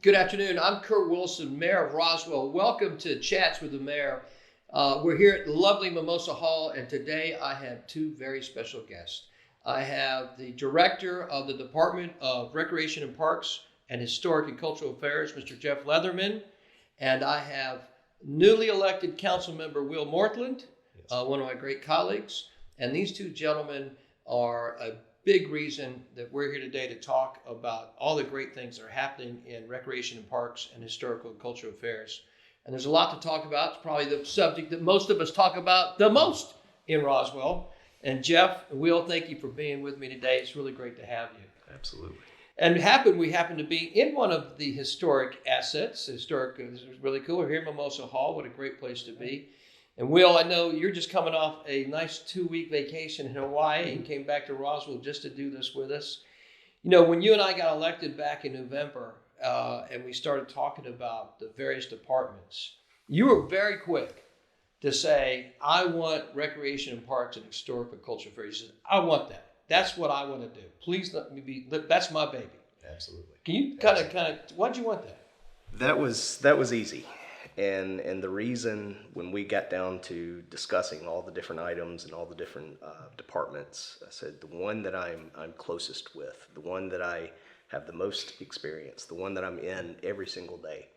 Good afternoon. I'm Kurt Wilson, Mayor of Roswell. Welcome to Chats with the Mayor. We're here at the lovely Mimosa Hall, and today I have two very special guests. I have the Director of the Department of Recreation and Parks and Historic and Cultural Affairs, Mr. Jeff Leatherman, and I have newly elected Councilmember Will Morthland, one of my great colleagues. And these two gentlemen are a big reason that we're here today to talk about all the great things that are happening in recreation and parks and historical and cultural affairs. And there's a lot to talk about. It's probably the subject that most of us talk about the most in Roswell. And Jeff and Will, thank you for being with me today. It's really great to have you. Absolutely. And we happen to be in one of the historic assets. This is really cool. We're here in Mimosa Hall. What a great place to be. And Will, I know you're just coming off a nice 2-week vacation in Hawaii and came back to Roswell just to do this with us. You know, when you and I got elected back in November and we started talking about the various departments, you were very quick to say, I want recreation and parks and historical culture affairs. You said, I want that. That's what I want to do. Please let me be, that's my baby. Absolutely. Can you kind of, why'd you want that? That was easy. And the reason when we got down to discussing all the different items and all the different departments, I said the one that I'm closest with, the one that I have the most experience, the one that I'm in every single day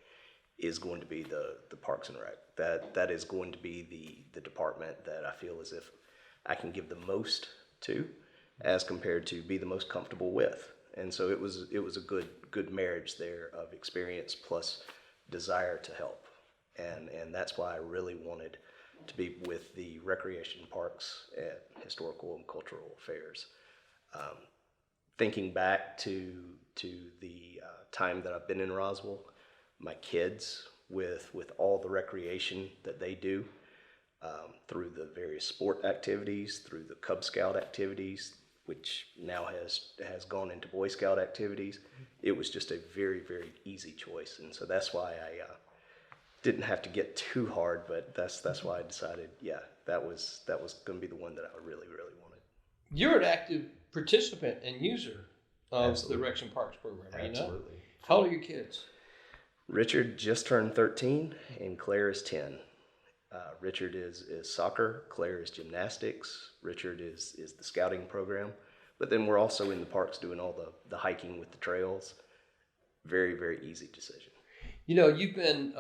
is going to be the Parks and Rec. That is going to be the department that I feel as if I can give the most to as compared to be the most comfortable with. And so it was a good marriage there of experience plus desire to help. And that's why I really wanted to be with the Recreation Parks and Historical and Cultural Affairs. Thinking back to the time that I've been in Roswell, my kids with all the recreation that they do through the various sport activities, through the Cub Scout activities, which now has gone into Boy Scout activities, it was just a very, very easy choice. And so that's why I didn't have to get too hard, but that's why I decided, that was going to be the one that I really, really wanted. You're an active participant and user of Absolutely. the Recs and Parks program, right? Absolutely. You know? How old are your kids? Richard just turned 13 and Claire is 10. Richard is soccer, Claire is gymnastics, Richard is the scouting program, but then we're also in the parks doing all the hiking with the trails. Very, very easy decision. You know, you've been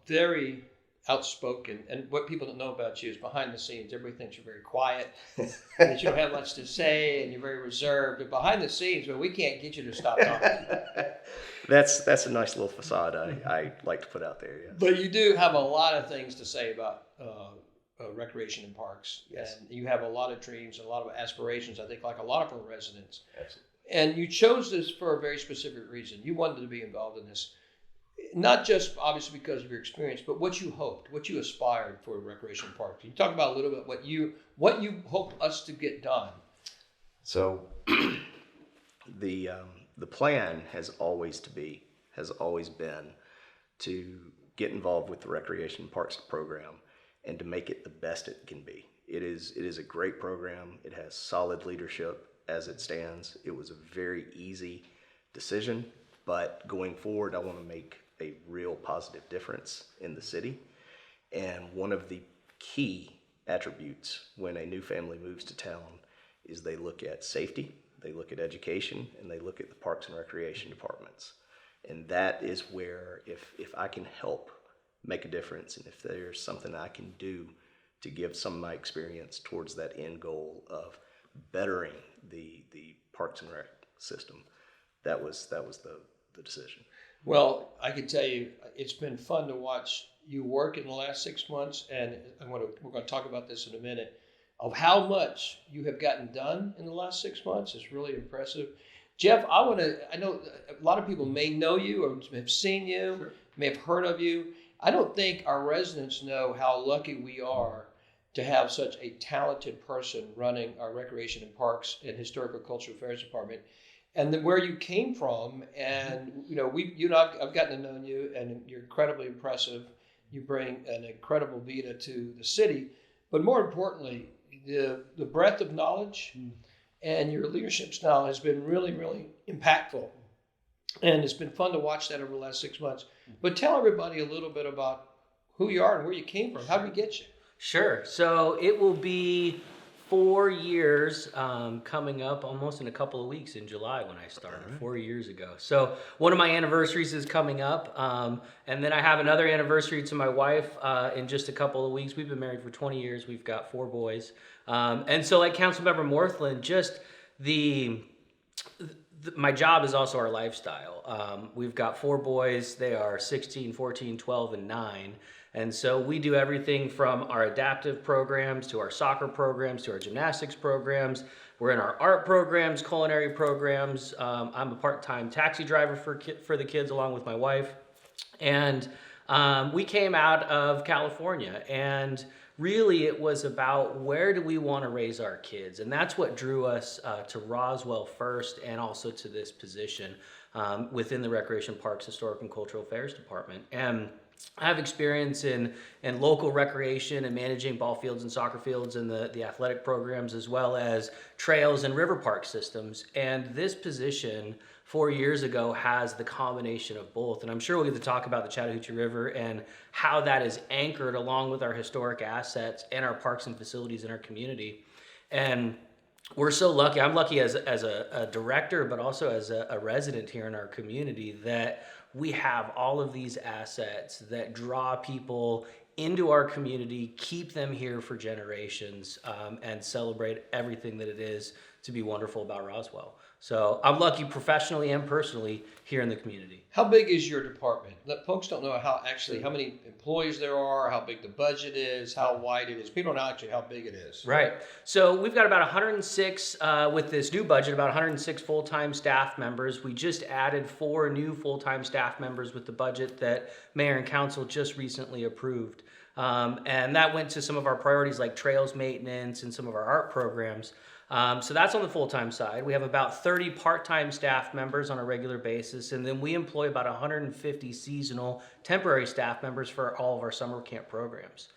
very outspoken, and what people don't know about you is behind the scenes, everybody thinks you're very quiet, and that you don't have much to say, and you're very reserved. But behind the scenes, well, we can't get you to stop talking. That's a nice little facade I like to put out there, yes. But you do have a lot of things to say about recreation and parks. Yes. And you have a lot of dreams and a lot of aspirations, I think, like a lot of our residents. Absolutely. And you chose this for a very specific reason. You wanted to be involved in this. Not just obviously because of your experience, but what you hoped, what you aspired for a recreation park. Can you talk about a little bit what you hope us to get done? So the plan has always been to get involved with the Recreation Parks program and to make it the best it can be. It is a great program. It has solid leadership as it stands. It was a very easy decision, but going forward, I want to make a real positive difference in the city. And one of the key attributes when a new family moves to town is they look at safety, they look at education, and they look at the Parks and Recreation departments. And that is where if I can help make a difference, and if there's something I can do to give some of my experience towards that end goal of bettering the Parks and Rec system, that was the decision. Well, I can tell you, it's been fun to watch you work in the last 6 months, and we're going to talk about this in a minute, of how much you have gotten done in the last 6 months. It's really impressive. Jeff, I know a lot of people may know you or have seen you, sure, may have heard of you. I don't think our residents know how lucky we are to have such a talented person running our Recreation and Parks and Historical Cultural Affairs Department. And then where you came from, and I've gotten to know you, and you're incredibly impressive. You bring an incredible vita to the city, but more importantly, the breadth of knowledge and your leadership style has been really, really impactful. And it's been fun to watch that over the last 6 months. But tell everybody a little bit about who you are and where you came from. How did we get you? Sure. So it will be 4 years coming up almost in a couple of weeks in July when I started 4 years ago. So one of my anniversaries is coming up. And then I have another anniversary to my wife in just a couple of weeks. We've been married for 20 years. We've got 4 boys. And so like Councilmember Morthland, just my job is also our lifestyle. We've got 4 boys. They are 16, 14, 12, and 9. And so we do everything from our adaptive programs to our soccer programs to our gymnastics programs. We're in our art programs, culinary programs. I'm a part-time taxi driver for the kids along with my wife. And we came out of California, and really it was about where do we want to raise our kids? And that's what drew us to Roswell first, and also to this position within the Recreation Parks Historic and Cultural Affairs Department. And I have experience in local recreation and managing ball fields and soccer fields and the athletic programs, as well as trails and river park systems. And this position 4 years ago has the combination of both. And I'm sure we'll get to talk about the Chattahoochee River and how that is anchored along with our historic assets and our parks and facilities in our community. And we're so lucky. I'm lucky as a director, but also as a resident here in our community, that we have all of these assets that draw people into our community, keep them here for generations, and celebrate everything that it is to be wonderful about Roswell. So I'm lucky professionally and personally here in the community. How big is your department? Folks don't know how many employees there are, how big the budget is, how wide it is. People don't know actually how big it is. Right. So we've got about 106, with this new budget, about 106 full-time staff members. We just added 4 new full-time staff members with the budget that Mayor and Council just recently approved. And that went to some of our priorities like trails maintenance and some of our art programs. So that's on the full-time side. We have about 30 part-time staff members on a regular basis, and then we employ about 150 seasonal temporary staff members for all of our summer camp programs.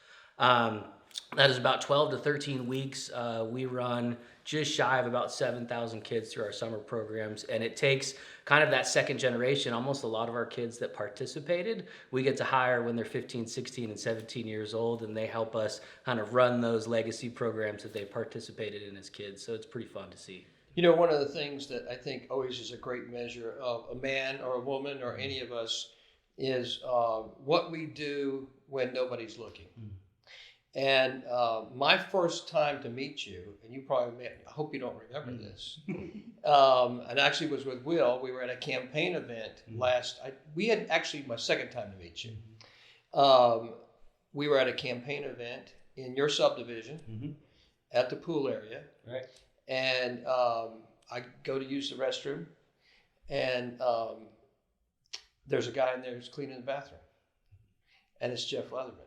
That is about 12 to 13 weeks. We run just shy of about 7,000 kids through our summer programs, and it takes kind of that second generation. Almost a lot of our kids that participated, we get to hire when they're 15, 16, and 17 years old, and they help us kind of run those legacy programs that they participated in as kids. So it's pretty fun to see. You know, one of the things that I think always is a great measure of a man or a woman or any of us is what we do when nobody's looking. And my first time to meet you, and you probably I hope you don't remember this, and actually was with Will. We were at a campaign event we had actually my second time to meet you. We were at a campaign event in your subdivision at the pool area. Right. And I go to use the restroom, and there's a guy in there who's cleaning the bathroom, and it's Jeff Leatherman.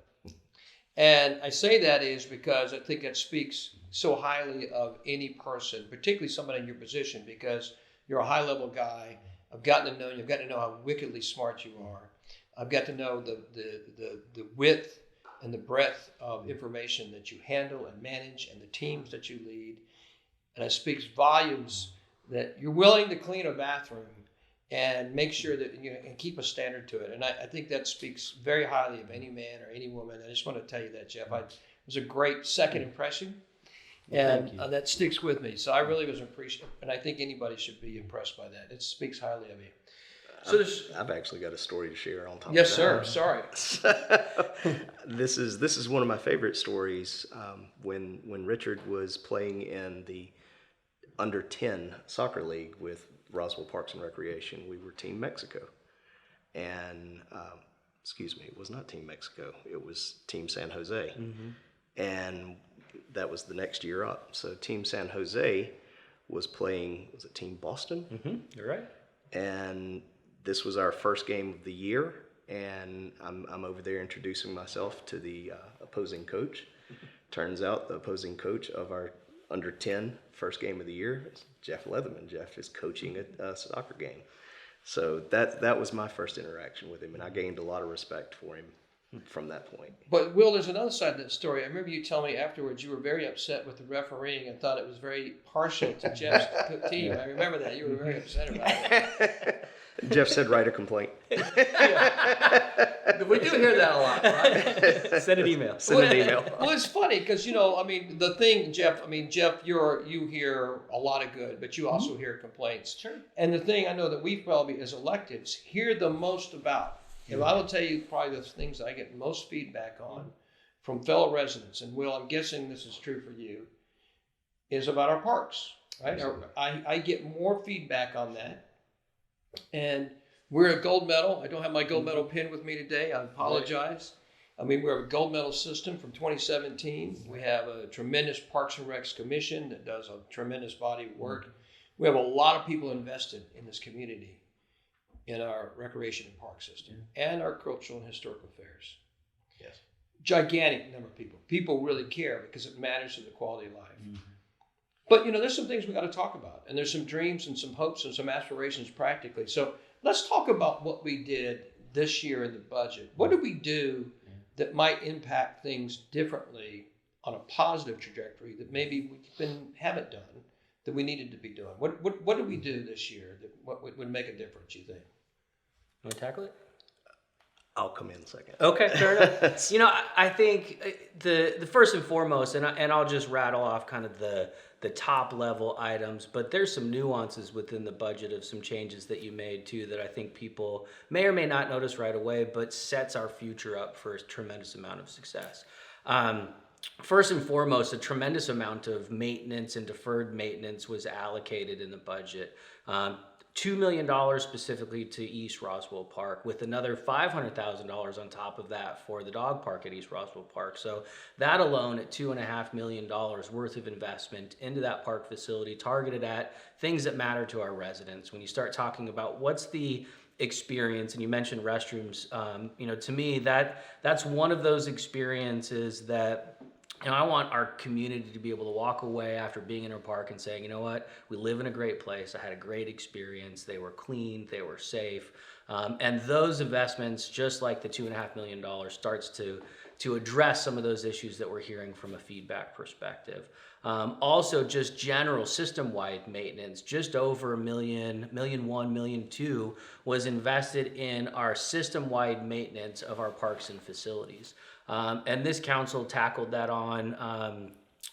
And I say that is because I think that speaks so highly of any person, particularly somebody in your position, because you're a high-level guy. I've gotten to know you. I've gotten to know how wickedly smart you are. I've got to know the width and the breadth of information that you handle and manage and the teams that you lead. And it speaks volumes that you're willing to clean a bathroom and make sure that and keep a standard to it. And I think that speaks very highly of any man or any woman. I just want to tell you that, Jeff. It was a great second impression, and that sticks with me. So I really was appreciative, and I think anybody should be impressed by that. It speaks highly of you. So I've actually got a story to share on top yes, of sir. that. Sorry. This is one of my favorite stories. When Richard was playing in the under 10 soccer league with Roswell Parks and Recreation, we were Team Mexico. And, it was not Team Mexico, it was Team San Jose. And that was the next year up. So Team San Jose was playing, was it Team Boston? You're right. And this was our first game of the year, and I'm over there introducing myself to the opposing coach. Turns out the opposing coach of our under 10 first game of the year is Jeff Leatherman. Jeff is coaching a soccer game. So that was my first interaction with him, and I gained a lot of respect for him from that point. But Will, there's another side of that story. I remember you telling me afterwards you were very upset with the refereeing and thought it was very partial to Jeff's team. I remember that. You were very upset about it. Jeff said write a complaint. We do hear that a lot, right? Send an email. Send an email. Well, it's funny because, I mean, the thing, Jeff, you hear a lot of good, but you also hear complaints. Sure. And the thing I know that we probably, as electeds, hear the most about, and I will tell you probably the things I get most feedback on from fellow residents, and Will, I'm guessing this is true for you, is about our parks, right? I get more feedback on that. And we're a gold medal. I don't have my gold medal pin with me today. I apologize. I mean, we're a gold medal system from 2017. We have a tremendous Parks and Recs Commission that does a tremendous body of work. We have a lot of people invested in this community, in our recreation and park system, and our cultural and historical affairs. Yes. Gigantic number of people. People really care because it matters to the quality of life. Mm-hmm. But, there's some things we got to talk about, and there's some dreams and some hopes and some aspirations practically. So let's talk about what we did this year in the budget. What did we do that might impact things differently on a positive trajectory that maybe we haven't done that we needed to be doing? What did we do this year that what would make a difference, you think? You want to tackle it? I'll come in second. Okay, fair enough. I think the first and foremost, and I'll just rattle off kind of the top level items, but there's some nuances within the budget of some changes that you made too that I think people may or may not notice right away, but sets our future up for a tremendous amount of success. First and foremost, a tremendous amount of maintenance and deferred maintenance was allocated in the budget. $2 million specifically to East Roswell Park, with another $500,000 on top of that for the dog park at East Roswell Park. So that alone at $2.5 million worth of investment into that park facility, targeted at things that matter to our residents. When you start talking about what's the experience, and you mentioned restrooms, to me that's one of those experiences that I want our community to be able to walk away after being in a park and saying, you know what, we live in a great place. I had a great experience. They were clean. They were safe. And those investments, just like the $2.5 million, starts to address some of those issues that we're hearing from a feedback perspective. Also, just general system-wide maintenance, just over $1 million, $1.1 million, $2 million was invested in our system-wide maintenance of our parks and facilities. And this council tackled that on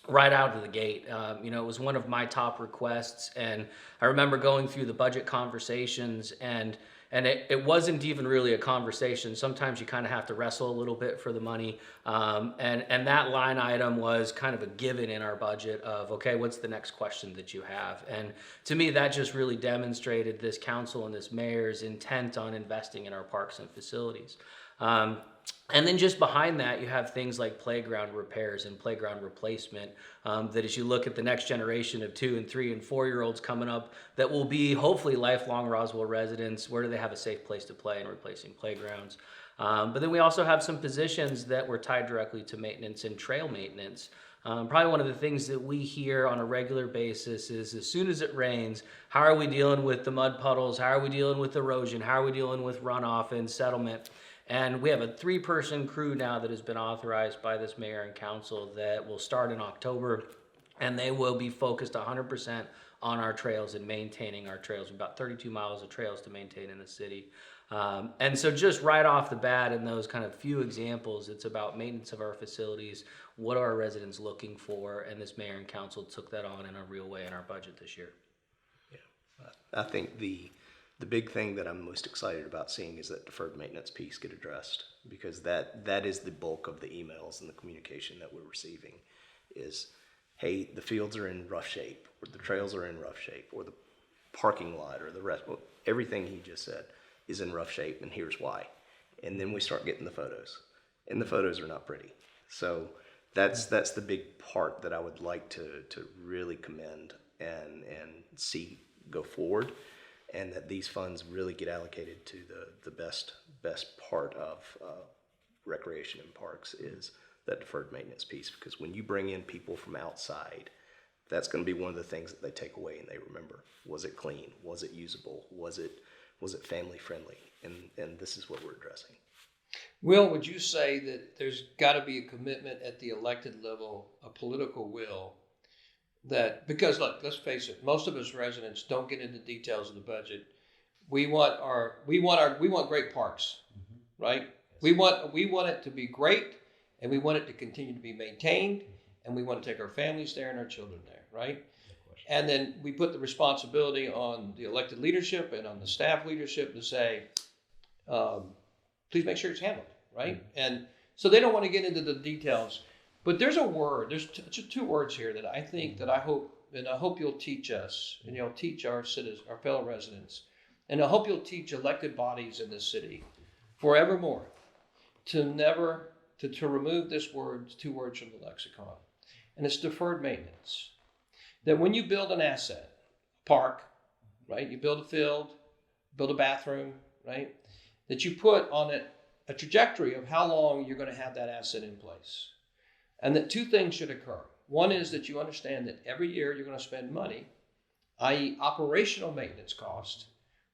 right out of the gate. It was one of my top requests, and I remember going through the budget conversations, and it wasn't even really a conversation. Sometimes you kind of have to wrestle a little bit for the money, and that line item was kind of a given in our budget of, okay, what's the next question that you have? And to me, that just really demonstrated this council and this mayor's intent on investing in our parks and facilities. And then just behind that, you have things like playground repairs and playground replacement, that as you look at the next generation of 2 and 3 and 4-year-olds coming up that will be hopefully lifelong Roswell residents, where do they have a safe place to play and replacing playgrounds? But then we also have some positions that were tied directly to maintenance and trail maintenance. Probably one of the things that we hear on a regular basis is, as soon as it rains, how are we dealing with the mud puddles? How are we dealing with erosion? How are we dealing with runoff and settlement? And we have a 3-person crew now that has been authorized by this mayor and council that will start in October, and they will be focused 100% on our trails and maintaining our trails. About 32 miles of trails to maintain in the city. And so just right off the bat, in those kind of few examples, it's about maintenance of our facilities. What are our residents looking for? And this mayor and council took that on in a real way in our budget this year. Yeah, I think the big thing that I'm most excited about seeing is that deferred maintenance piece get addressed, because that is the bulk of the emails and the communication that we're receiving is, hey, the fields are in rough shape, or the trails are in rough shape, or the parking lot, or the rest. Well, everything he just said is in rough shape, and here's why. And then we start getting the photos, and the photos are not pretty. So that's the big part that I would like to really commend and see go forward, and that these funds really get allocated to the best part of recreation and parks is that deferred maintenance piece. Because when you bring in people from outside, that's going to be one of the things that they take away and they remember. Was it clean? Was it usable? Was it family friendly? And this is what we're addressing. Will, would you say that there's got to be a commitment at the elected level, a political will, that, because look, let's face it, most of us residents don't get into details of the budget. we want great parks, right? We want it to be great, and we want it to continue to be maintained, and we want to take our families there and our children there, right? And then we put the responsibility on the elected leadership and on the staff leadership to say, please make sure it's handled, right? And so they don't want to get into the details, but there's two words here that I hope you'll teach us, and you'll teach our citizens, our fellow residents, and I hope you'll teach elected bodies in this city forevermore to remove two words from the lexicon, and it's deferred maintenance. That when you build an asset, park, right? You build a field, build a bathroom, right? That you put on it a trajectory of how long you're going to have that asset in place. And that two things should occur. One is that you understand that every year you're going to spend money, i.e. operational maintenance cost,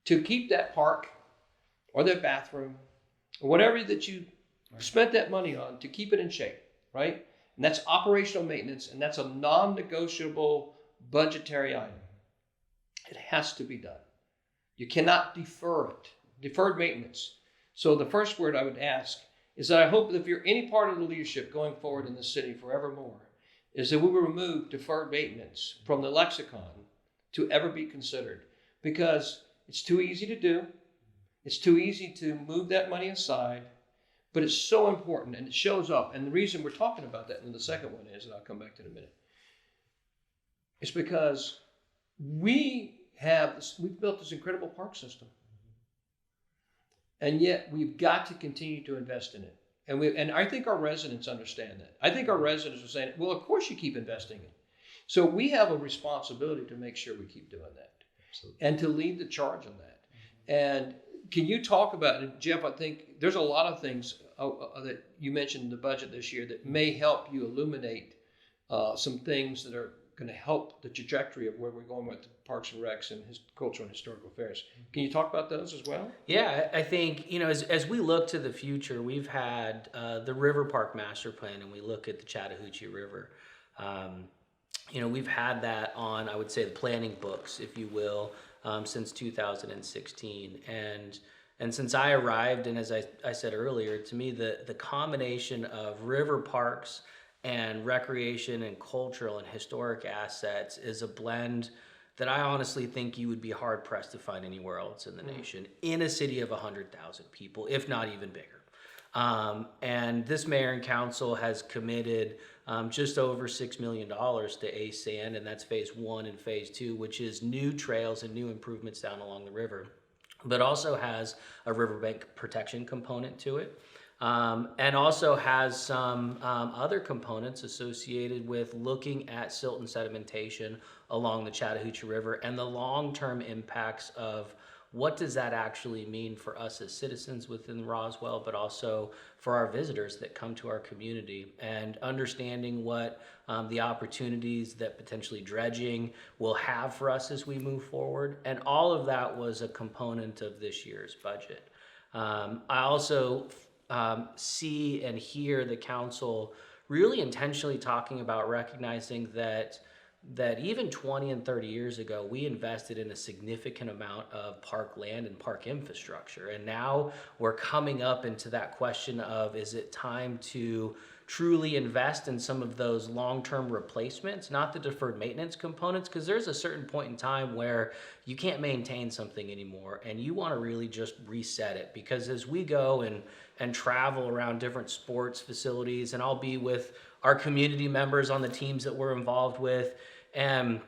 to keep that park or that bathroom or whatever that you spent that money on to keep it in shape, right? And that's operational maintenance, and that's a non-negotiable budgetary item. It has to be done. You cannot defer it. Deferred maintenance. So the first word I would ask is that I hope that if you're any part of the leadership going forward in the city forevermore, is that we will remove deferred maintenance from the lexicon to ever be considered, because it's too easy to do. It's too easy to move that money aside, but it's so important, and it shows up. And the reason we're talking about that, and the second one is, and I'll come back to it in a minute, it's because we've built this incredible park system. And yet we've got to continue to invest in it. And I think our residents understand that. I think our residents are saying, well, of course you keep investing in it. So we have a responsibility to make sure we keep doing that. Absolutely. And to lead the charge on that. And can you talk about it, Jeff? I think there's a lot of things that you mentioned in the budget this year that may help you illuminate some things that are going to help the trajectory of where we're going with Parks and Recs and cultural and historical affairs. Can you talk about those as well? Yeah, I think, as we look to the future, we've had the River Park Master Plan, and we look at the Chattahoochee River. We've had that on, I would say, the planning books, if you will, since 2016. And since I arrived, and as I said earlier, to me, the combination of river parks and recreation and cultural and historic assets is a blend that I honestly think you would be hard pressed to find anywhere else in the nation, in a city of 100,000 people, if not even bigger. And this mayor and council has committed just over $6 million to ASAN, and that's phase 1 and phase 2, which is new trails and new improvements down along the river, but also has a riverbank protection component to it. And also has some other components associated with looking at silt and sedimentation along the Chattahoochee River and the long-term impacts of what does that actually mean for us as citizens within Roswell, but also for our visitors that come to our community, and understanding what the opportunities that potentially dredging will have for us as we move forward. And all of that was a component of this year's budget. I also see and hear the council really intentionally talking about recognizing that even 20 and 30 years ago, we invested in a significant amount of park land and park infrastructure. And now we're coming up into that question of, is it time to truly invest in some of those long-term replacements, not the deferred maintenance components, because there's a certain point in time where you can't maintain something anymore and you want to really just reset it. Because as we go and travel around different sports facilities, and I'll be with our community members on the teams that we're involved with, and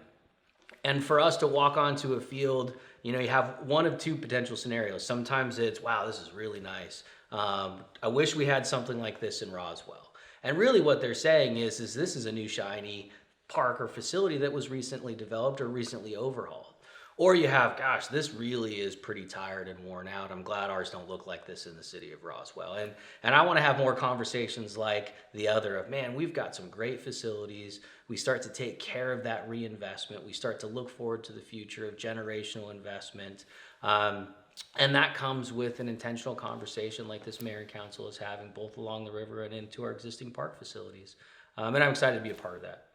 for us to walk onto a field, you have one of two potential scenarios. Sometimes it's, wow, this is really nice. I wish we had something like this in Roswell. And really what they're saying is this is a new shiny park or facility that was recently developed or recently overhauled. Or you have, gosh, this really is pretty tired and worn out. I'm glad ours don't look like this in the city of Roswell. And I want to have more conversations like the other of, man, we've got some great facilities. We start to take care of that reinvestment. We start to look forward to the future of generational investment. And that comes with an intentional conversation like this mayor and council is having, both along the river and into our existing park facilities. And I'm excited to be a part of that.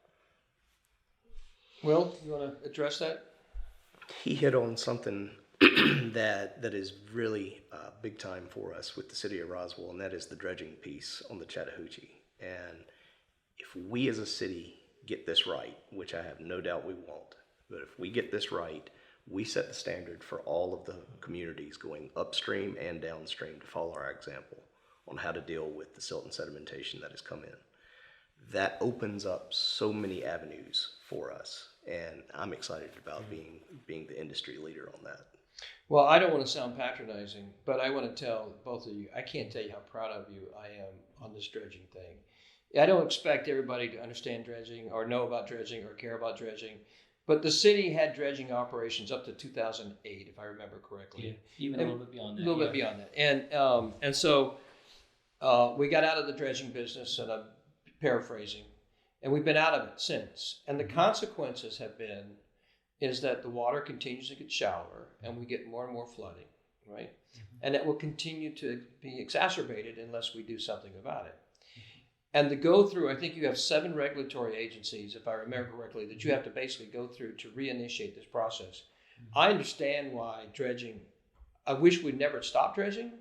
Will, you want to address that? He hit on something that is really big time for us with the city of Roswell, and that is the dredging piece on the Chattahoochee. And if we as a city get this right, which I have no doubt we won't, but if we get this right, we set the standard for all of the communities going upstream and downstream to follow our example on how to deal with the silt and sedimentation that has come in. That opens up so many avenues for us, and I'm excited about being the industry leader on that. Well, I don't want to sound patronizing, but I want to tell both of you, I can't tell you how proud of you I am on this dredging thing. I don't expect everybody to understand dredging or know about dredging or care about dredging, but the city had dredging operations up to 2008, if I remember correctly. Yeah, even a little bit beyond that. A little bit beyond that. And so we got out of the dredging business, and I'm paraphrasing, and we've been out of it since. And the consequences have been is that the water continues to get shallower and we get more and more flooding, right? And that will continue to be exacerbated unless we do something about it. And to go through, I think you have 7 regulatory agencies, if I remember correctly, that you have to basically go through to reinitiate this process. I understand why dredging, I wish we'd never stopped dredging,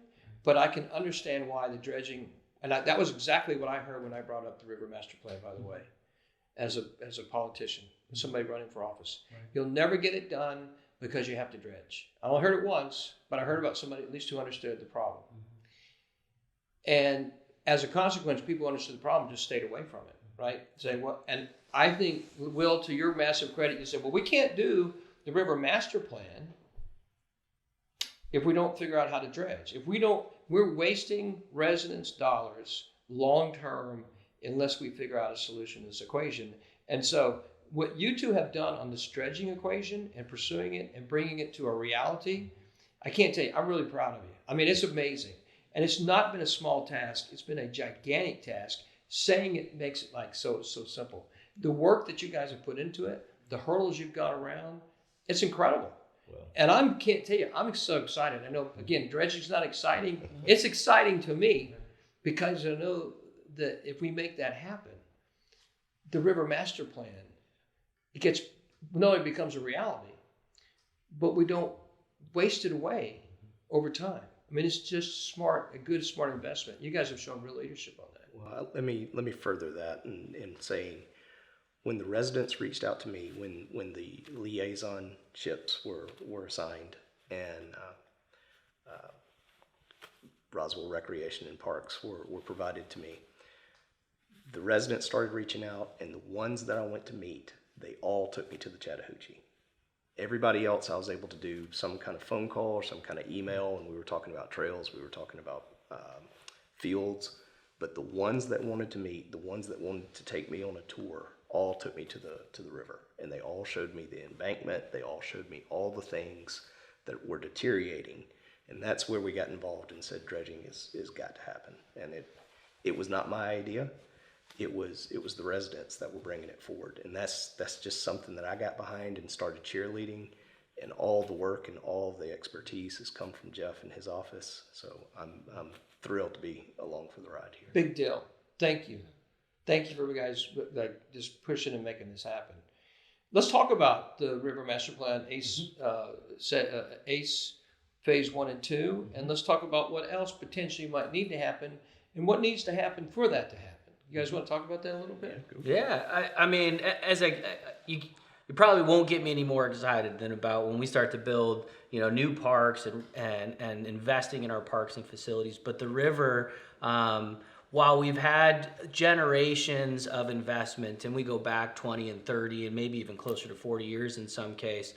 but I can understand why the dredging, and that was exactly what I heard when I brought up the River Master Plan, by the way, as a politician, somebody running for office. Right. You'll never get it done because you have to dredge. I only heard it once, but I heard about somebody at least who understood the problem. And as a consequence, people who understood the problem just stayed away from it, right? Say, well, and I think, Will, to your massive credit, you said, well, we can't do the River Master Plan if we don't figure out how to dredge. If we don't, we're wasting residents' dollars long-term unless we figure out a solution to this equation. And so what you two have done on this dredging equation and pursuing it and bringing it to a reality, I can't tell you, I'm really proud of you. I mean, it's amazing. And it's not been a small task. It's been a gigantic task. Saying it makes it like so simple. The work that you guys have put into it, the hurdles you've got around, it's incredible. Well, and can't tell you, I'm so excited. I know, again, dredging's not exciting. It's exciting to me because I know that if we make that happen, the River Master Plan, it becomes a reality, but we don't waste it away over time. I mean, it's just a good, smart investment. You guys have shown real leadership on that. Well, let me further that in saying, when the residents reached out to me, when the liaison ships were assigned, and Roswell Recreation and Parks were provided to me, the residents started reaching out, and the ones that I went to meet, they all took me to the Chattahoochee. Everybody else, I was able to do some kind of phone call or some kind of email, and we were talking about trails, we were talking about fields, but the ones that wanted to meet, the ones that wanted to take me on a tour, all took me to the river, and they all showed me the embankment, they all showed me all the things that were deteriorating, and that's where we got involved and said dredging is got to happen. And it was not my idea. It was the residents that were bringing it forward, and that's just something that I got behind and started cheerleading, and all the work and all the expertise has come from Jeff and his office. So I'm thrilled to be along for the ride here. Big deal. Thank you for you guys like just pushing and making this happen. Let's talk about the River Master Plan, ACE Phase 1 and 2, and let's talk about what else potentially might need to happen and what needs to happen for that to happen. You guys want to talk about that a little bit? Yeah, I mean, you probably won't get me any more excited than about when we start to build, new parks and investing in our parks and facilities. But the river, while we've had generations of investment, and we go back 20 and 30 and maybe even closer to 40 years in some case,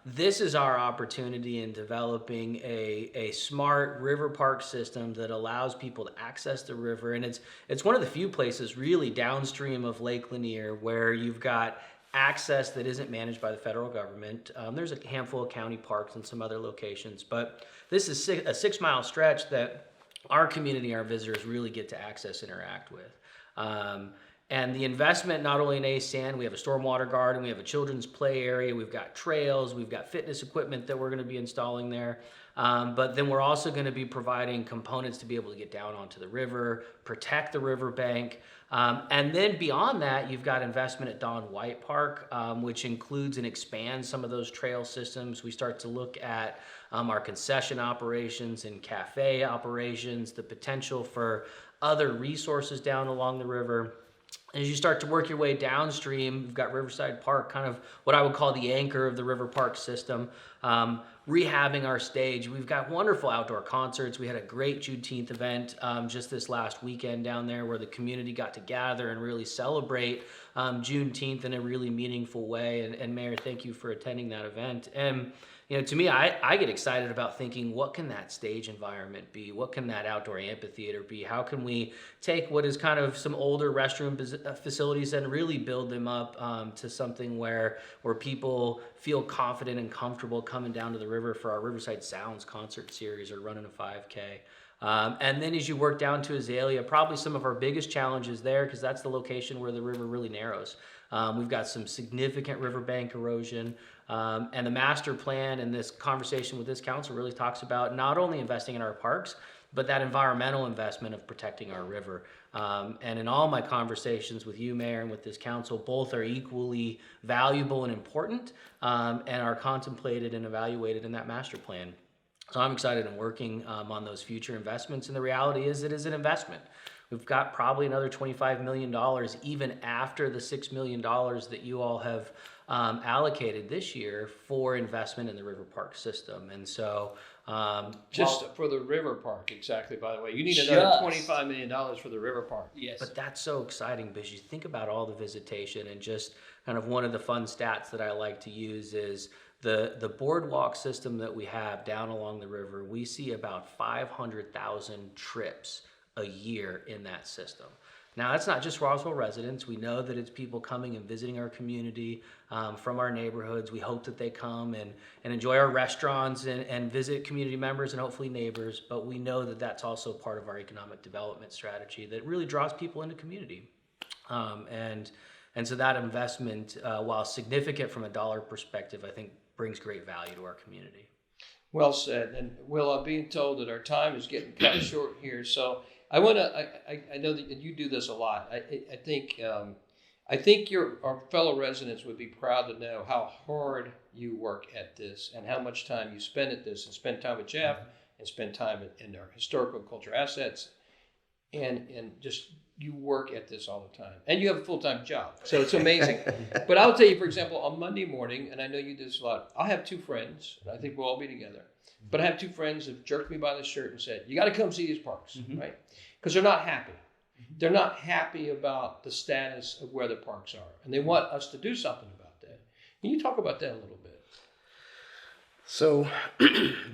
this is our opportunity in developing a smart river park system that allows people to access the river. And it's one of the few places really downstream of Lake Lanier where you've got access that isn't managed by the federal government. There's a handful of county parks and some other locations, but this is a 6-mile stretch that our community, our visitors really get to access, interact with. And the investment, not only in ASAN, we have a stormwater garden, we have a children's play area, we've got trails, we've got fitness equipment that we're going to be installing there. But then we're also going to be providing components to be able to get down onto the river, protect the riverbank. And then beyond that, you've got investment at Don White Park, which includes and expands some of those trail systems. We start to look at our concession operations and cafe operations, the potential for other resources down along the river. As you start to work your way downstream, you've got Riverside Park, kind of what I would call the anchor of the river park system, rehabbing our stage. We've got wonderful outdoor concerts. We had a great Juneteenth event just this last weekend down there where the community got to gather and really celebrate Juneteenth in a really meaningful way. And Mayor, thank you for attending that event. And to me, I get excited about thinking, what can that stage environment be? What can that outdoor amphitheater be? How can we take what is kind of some older restroom facilities and really build them up to something where people feel confident and comfortable coming down to the river for our Riverside Sounds concert series or running a 5K. And then as you work down to Azalea, probably some of our biggest challenges there, because that's the location where the river really narrows. We've got some significant riverbank erosion. And the master plan and this conversation with this council really talks about not only investing in our parks, but that environmental investment of protecting our river. And in all my conversations with you, Mayor, and with this council, both are equally valuable and important and are contemplated and evaluated in that master plan. So I'm excited and working on those future investments. And the reality is it is an investment. We've got probably another $25 million even after the $6 million that you all have allocated this year for investment in the river park system. And so for the river park, exactly, by the way. You need another $25 million for the river park. Yes. But that's so exciting because you think about all the visitation, and just kind of one of the fun stats that I like to use is the boardwalk system that we have down along the river. We see about 500,000 trips a year in that system. Now, that's not just Roswell residents. We know that it's people coming and visiting our community from our neighborhoods. We hope that they come and enjoy our restaurants and visit community members and hopefully neighbors. But we know that that's also part of our economic development strategy that really draws people into community. And so that investment, while significant from a dollar perspective, I think brings great value to our community. Well said. And Will, I'm being told that our time is getting cut short here. So I want to. I know that you do this a lot. I think our fellow residents would be proud to know how hard you work at this and how much time you spend at this, and spend time with Jeff and spend time in our historical culture assets, and just you work at this all the time, and you have a full-time job, so it's amazing. But I'll tell you, for example, on Monday morning, and I know you do this a lot. I'll have two friends, and I think we'll all be together. But I have two friends that jerked me by the shirt and said, "You got to come see these parks," right? Because they're not happy. They're not happy about the status of where the parks are, and they want us to do something about that. Can you talk about that a little bit? So,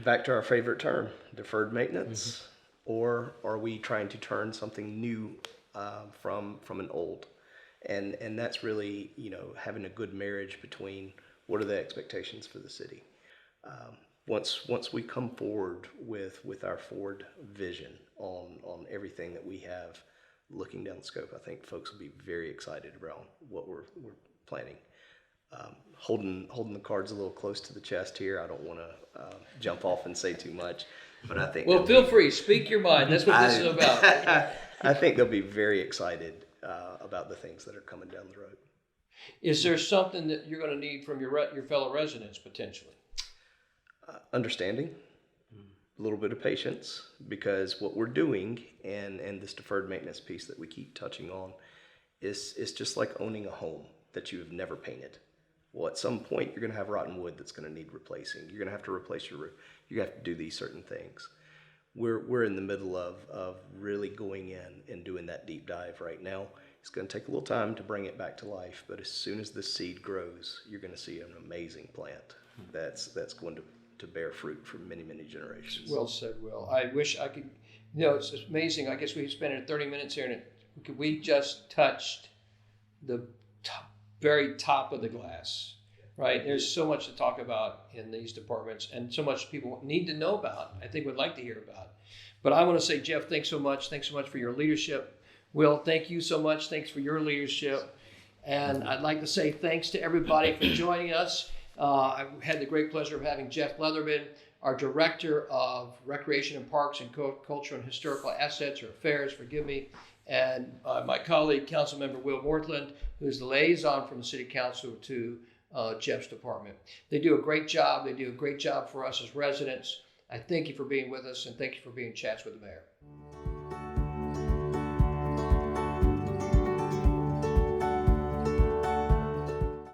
back to our favorite term, deferred maintenance, or are we trying to turn something new from an old? And that's really, having a good marriage between what are the expectations for the city. Once we come forward with our forward vision on everything that we have looking down the scope, I think folks will be very excited around what we're planning. Holding the cards a little close to the chest here. I don't want to jump off and say too much, but I think. Well, feel free. Speak your mind. That's what this is about. I think they'll be very excited about the things that are coming down the road. Is there something that you're going to need from your fellow residents potentially? Understanding, a little bit of patience, because what we're doing and this deferred maintenance piece that we keep touching on is just like owning a home that you have never painted. Well, at some point you're going to have rotten wood that's going to need replacing. You're going to have to replace your roof. You have to do these certain things. We're in the middle of really going in and doing that deep dive right now. It's going to take a little time to bring it back to life, but as soon as the seed grows, you're going to see an amazing plant that's going to bear fruit for many, many generations. Well said, Will. I wish I could, it's amazing. I guess we spent 30 minutes here and we just touched the very top of the glass, right? There's so much to talk about in these departments and so much people need to know about, I think would like to hear about. But I want to say, Jeff, thanks so much. Thanks so much for your leadership. Will, thank you so much. Thanks for your leadership. And I'd like to say thanks to everybody for joining us. I had the great pleasure of having Jeff Leatherman, our Director of Recreation and Parks and Cultural and Historical Assets or Affairs, forgive me, and my colleague, Councilmember Will Morthland, who is the liaison from the City Council to Jeff's department. They do a great job. They do a great job for us as residents. I thank you for being with us, and thank you for being Chats with the Mayor.